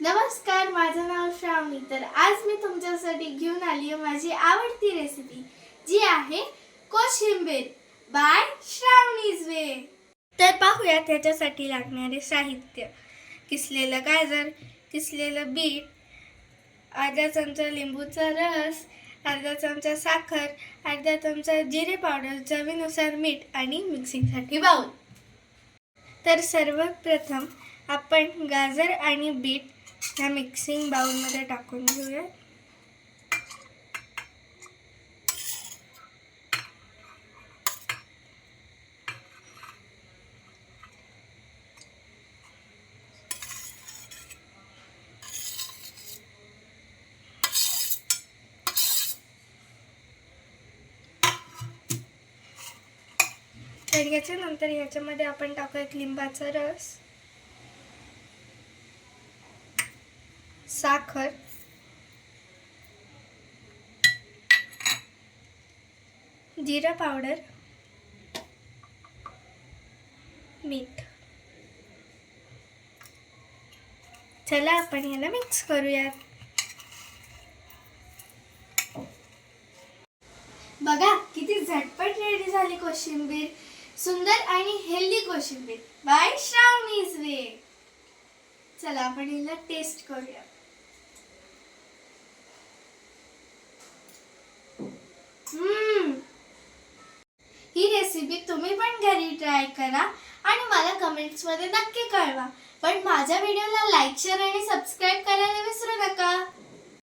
नमस्कार, माझं नाव श्रावणी. तर आज मी तुमच्यासाठी घेऊन आली आहे माझी आवडती रेसिपी, जी आहे कोशिंबीर बाय श्रावणीज वे. तर पाहूया त्याच्यासाठी लागणारे साहित्य. किसलेलं गाजर, किसलेलं बीट, अर्धा चमचा लिंबूचा रस, अर्धा चमचा साखर, अर्धा चमचा जिरे पावडर, चवीनुसार मीठ आणि मिक्सिंगसाठी बाउल. तर सर्वप्रथम आपण गाजर आणि बीट ह्या मिक्सिंग बाउलमध्ये टाकून घेऊया. तर याच्यानंतर ह्याच्यामध्ये आपण टाकूयात लिंबाचा रस, साखर, जिरा पावडर, मीठ. चला आपण याला मिक्स करूयात. बघा किती झटपट रेडी झाली कोशिंबीर. सुंदर आणि हेल्दी कोशिंबीर बाय श्रावणीज वे. चला आपण हिला टेस्ट करूया. ही रेसिपी तुम्ही पण घरी ट्राय करा आणि मला कमेंट्समध्ये नक्की कळवा. पण माझ्या व्हिडिओला लाईक, शेअर आणि सबस्क्राईब करायला विसरू नका.